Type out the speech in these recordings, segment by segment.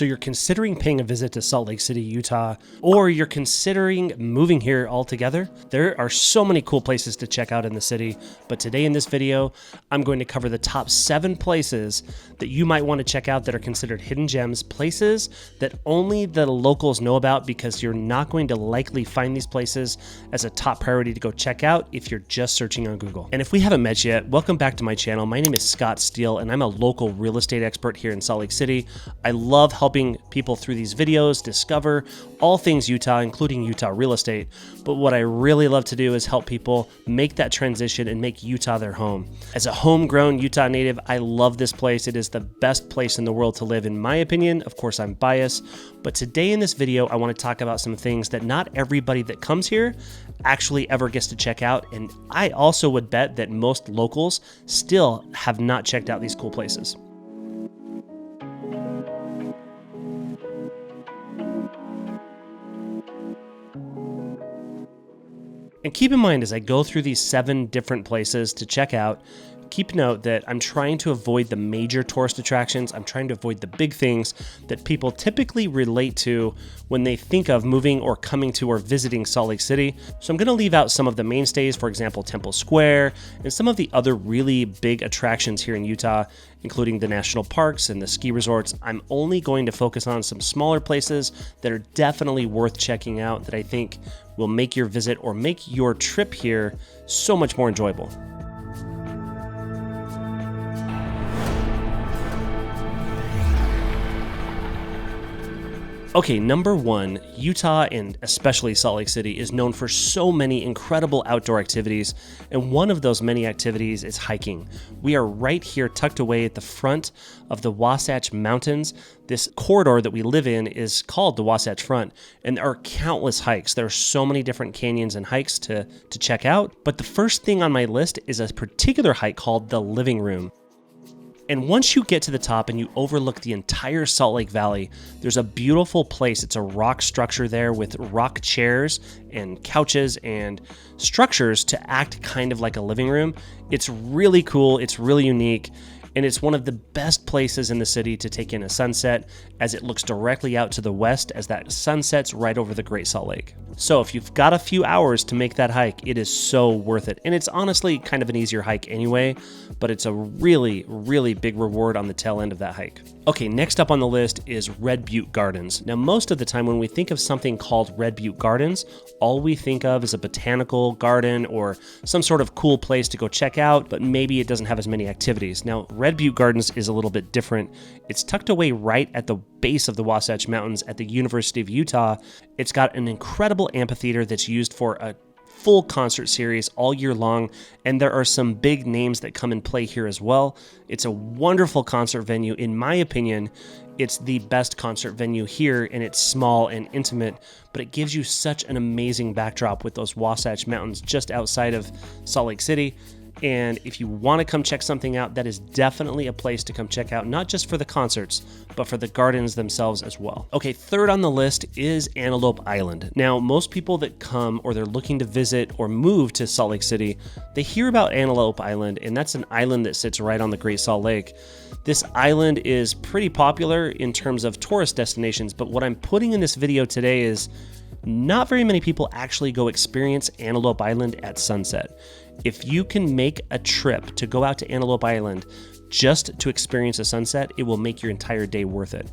So you're considering paying a visit to Salt Lake City, Utah, or you're considering moving here altogether. There are so many cool places to check out in the city, but today in this video, I'm going to cover the top 7 places that you might want to check out that are considered hidden gems, places that only the locals know about because you're not going to likely find these places as a top priority to go check out if you're just searching on Google. And if we haven't met yet, welcome back to my channel. My name is Scott Steele, and I'm a local real estate expert here in Salt Lake City. I love helping people through these videos discover all things Utah, including Utah real estate. But what I really love to do is help people make that transition and make Utah their home. As a homegrown Utah native, I love this place. It is the best place in the world to live, in my opinion. Of course, I'm biased, but today in this video, I want to talk about some things that not everybody that comes here actually ever gets to check out. And I also would bet that most locals still have not checked out these cool places. And keep in mind, as I go through these 7 different places to check out, keep note that I'm trying to avoid the major tourist attractions. I'm trying to avoid the big things that people typically relate to when they think of moving or coming to or visiting Salt Lake City. So I'm going to leave out some of the mainstays, for example, Temple Square, and some of the other really big attractions here in Utah, including the national parks and the ski resorts. I'm only going to focus on some smaller places that are definitely worth checking out that I think will make your visit or make your trip here so much more enjoyable. Okay, number 1, Utah, and especially Salt Lake City, is known for so many incredible outdoor activities, and one of those many activities is hiking. We are right here tucked away at the front of the Wasatch Mountains. This corridor that we live in is called the Wasatch Front, and there are countless hikes. There are so many different canyons and hikes to check out, but the first thing on my list is a particular hike called the Living Room. And once you get to the top and you overlook the entire Salt Lake Valley, there's a beautiful place. It's a rock structure there with rock chairs and couches and structures to act kind of like a living room. It's really cool. It's really unique. And it's one of the best places in the city to take in a sunset, as it looks directly out to the west as that sun sets right over the Great Salt Lake. So if you've got a few hours to make that hike, it is so worth it. And it's honestly kind of an easier hike anyway, but it's a really, really big reward on the tail end of that hike. Okay, next up on the list is Butte Gardens. Now, most of the time when we think of something called Butte Gardens, all we think of is a botanical garden or some sort of cool place to go check out, but maybe it doesn't have as many activities. Now, Butte Gardens is a little bit different. It's tucked away right at the base of the Wasatch Mountains at the University of Utah. It's got an incredible amphitheater that's used for a full concert series all year long, and there are some big names that come and play here as well. It's a wonderful concert venue. In my opinion, it's the best concert venue here, and it's small and intimate, but it gives you such an amazing backdrop with those Wasatch Mountains just outside of Salt Lake City. And if you want to come check something out, that is definitely a place to come check out, not just for the concerts, but for the gardens themselves as well. Okay, third on the list is Antelope Island. Now, most people that come or they're looking to visit or move to Salt Lake City, they hear about Antelope Island, and that's an island that sits right on the Great Salt Lake. This island is pretty popular in terms of tourist destinations, but what I'm putting in this video today is not very many people actually go experience Antelope Island at sunset. If you can make a trip to go out to Antelope Island just to experience a sunset, it will make your entire day worth it.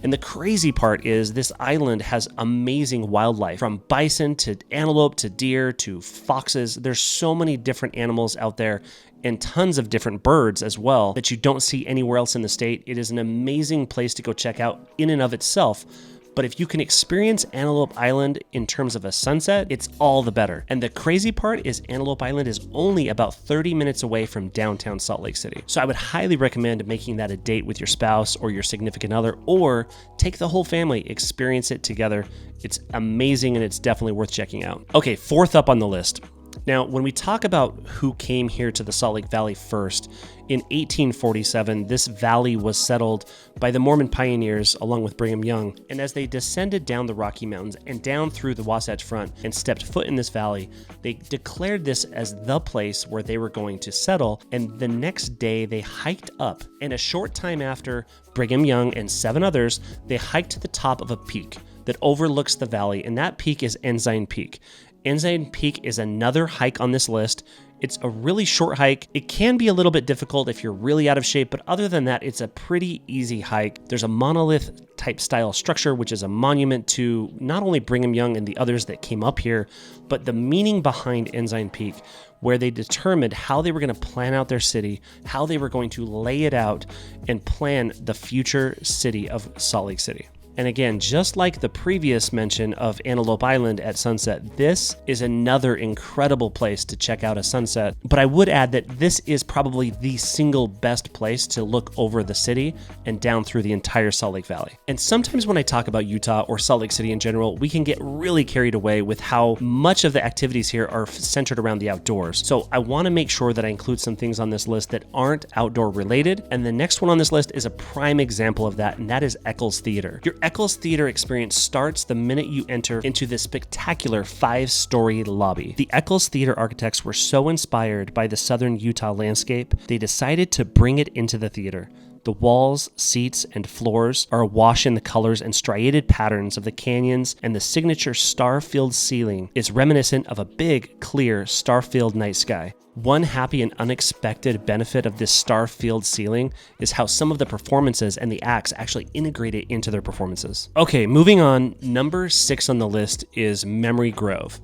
And the crazy part is this island has amazing wildlife, from bison to antelope to deer to foxes. There's so many different animals out there, and tons of different birds as well that you don't see anywhere else in the state. It is an amazing place to go check out in and of itself. But if you can experience Antelope Island in terms of a sunset, it's all the better. And the crazy part is Antelope Island is only about 30 minutes away from downtown Salt Lake City. So I would highly recommend making that a date with your spouse or your significant other, or take the whole family, experience it together. It's amazing, and it's definitely worth checking out. Okay, fourth up on the list. Now, when we talk about who came here to the Salt Lake Valley first, in 1847, this valley was settled by the Mormon pioneers along with Brigham Young. And as they descended down the Rocky Mountains and down through the Wasatch Front and stepped foot in this valley, they declared this as the place where they were going to settle. And the next day they hiked up. And a short time after, Brigham Young and 7 others, they hiked to the top of a peak that overlooks the valley. And that peak is Ensign Peak. Ensign Peak is another hike on this list. It's a really short hike. It can be a little bit difficult if you're really out of shape, but other than that, it's a pretty easy hike. There's a monolith type style structure, which is a monument to not only Brigham Young and the others that came up here, but the meaning behind Ensign Peak, where they determined how they were going to plan out their city, how they were going to lay it out, and plan the future city of Salt Lake City. And again, just like the previous mention of Antelope Island at sunset, this is another incredible place to check out a sunset. But I would add that this is probably the single best place to look over the city and down through the entire Salt Lake Valley. And sometimes when I talk about Utah or Salt Lake City in general, we can get really carried away with how much of the activities here are centered around the outdoors. So I want to make sure that I include some things on this list that aren't outdoor related. And the next one on this list is a prime example of that, and that is Eccles Theater. Your Eccles Theater experience starts the minute you enter into this spectacular 5-story lobby. The Eccles Theater architects were so inspired by the southern Utah landscape, they decided to bring it into the theater. The walls, seats, and floors are awash in the colors and striated patterns of the canyons, and the signature star-filled ceiling is reminiscent of a big, clear, star-filled night sky. One happy and unexpected benefit of this star-filled ceiling is how some of the performances and the acts actually integrate it into their performances. Okay, moving on, number 6 on the list is Memory Grove.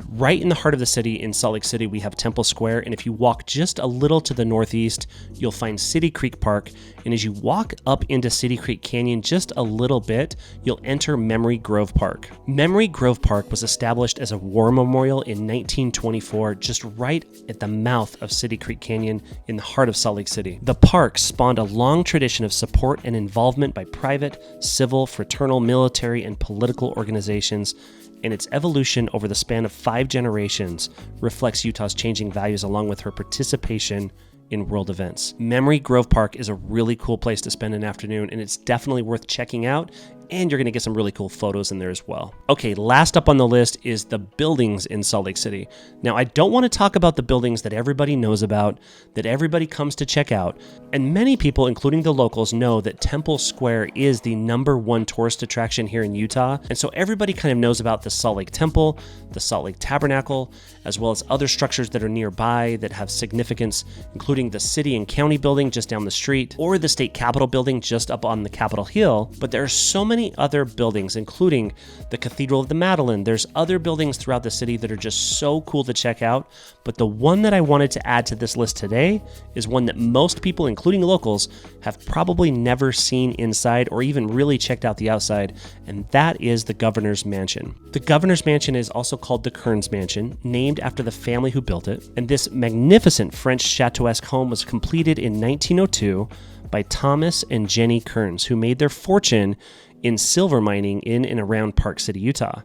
Right in the heart of the city in Salt Lake City, we have Temple Square, and if you walk just a little to the northeast, you'll find City Creek Park, and as you walk up into City Creek Canyon just a little bit, you'll enter Memory Grove Park. Memory Grove Park was established as a war memorial in 1924, just right at the mouth of City Creek Canyon in the heart of Salt Lake City. The park spawned a long tradition of support and involvement by private, civil, fraternal, military, and political organizations, and its evolution over the span of 5 generations reflects Utah's changing values along with her participation in world events. Memory Grove Park is a really cool place to spend an afternoon, and it's definitely worth checking out, and you're going to get some really cool photos in there as well. Okay, last up on the list is the buildings in Salt Lake City. Now, I don't want to talk about the buildings that everybody knows about, that everybody comes to check out, and many people, including the locals, know that Temple Square is the #1 tourist attraction here in Utah, and so everybody kind of knows about the Salt Lake Temple, the Salt Lake Tabernacle, as well as other structures that are nearby that have significance, including the City and County Building just down the street, or the State Capitol Building just up on the Capitol Hill. But there are so many other buildings, including the Cathedral of the Madeleine. There's other buildings throughout the city that are just so cool to check out. But the one that I wanted to add to this list today is one that most people, including locals, have probably never seen inside or even really checked out the outside, and that is the Governor's Mansion. The Governor's Mansion is also called the Kearns Mansion, named after the family who built it, and this magnificent French chateauesque home was completed in 1902 by Thomas and Jenny Kearns, who made their fortune in silver mining in and around Park City, Utah.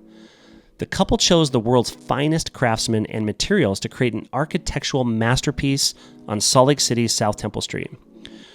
The couple chose the world's finest craftsmen and materials to create an architectural masterpiece on Salt Lake City's South Temple Street.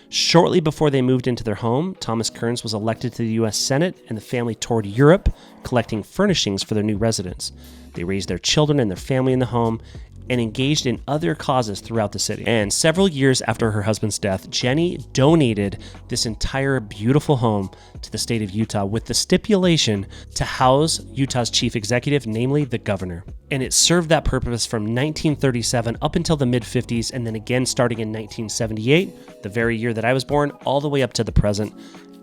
Shortly before they moved into their home, Thomas Kearns was elected to the U.S. Senate, and the family toured Europe, collecting furnishings for their new residence. They raised their children and their family in the home, and engaged in other causes throughout the city. And several years after her husband's death, Jenny donated this entire beautiful home to the state of Utah with the stipulation to house Utah's chief executive, namely the governor. And it served that purpose from 1937 up until the mid-50s, and then again starting in 1978, the very year that I was born, all the way up to the present.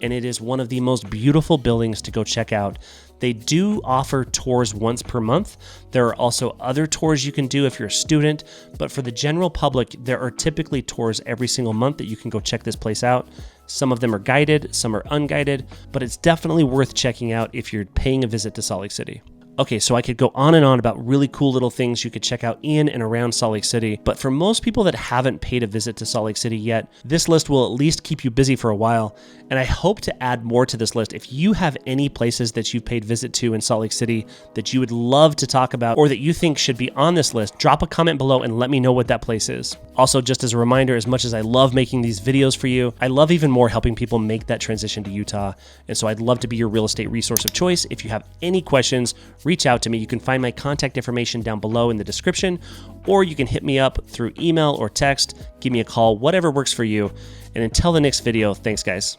And it is one of the most beautiful buildings to go check out. They do offer tours once per month. There are also other tours you can do if you're a student, but for the general public, there are typically tours every single month that you can go check this place out. Some of them are guided, some are unguided, but it's definitely worth checking out if you're paying a visit to Salt Lake City. Okay, so I could go on and on about really cool little things you could check out in and around Salt Lake City, but for most people that haven't paid a visit to Salt Lake City yet, this list will at least keep you busy for a while, and I hope to add more to this list. If you have any places that you've paid visit to in Salt Lake City that you would love to talk about or that you think should be on this list, drop a comment below and let me know what that place is. Also, just as a reminder, as much as I love making these videos for you, I love even more helping people make that transition to Utah, and so I'd love to be your real estate resource of choice. If you have any questions, reach out to me. You can find my contact information down below in the description, or you can hit me up through email or text, give me a call, whatever works for you. And until the next video, thanks guys.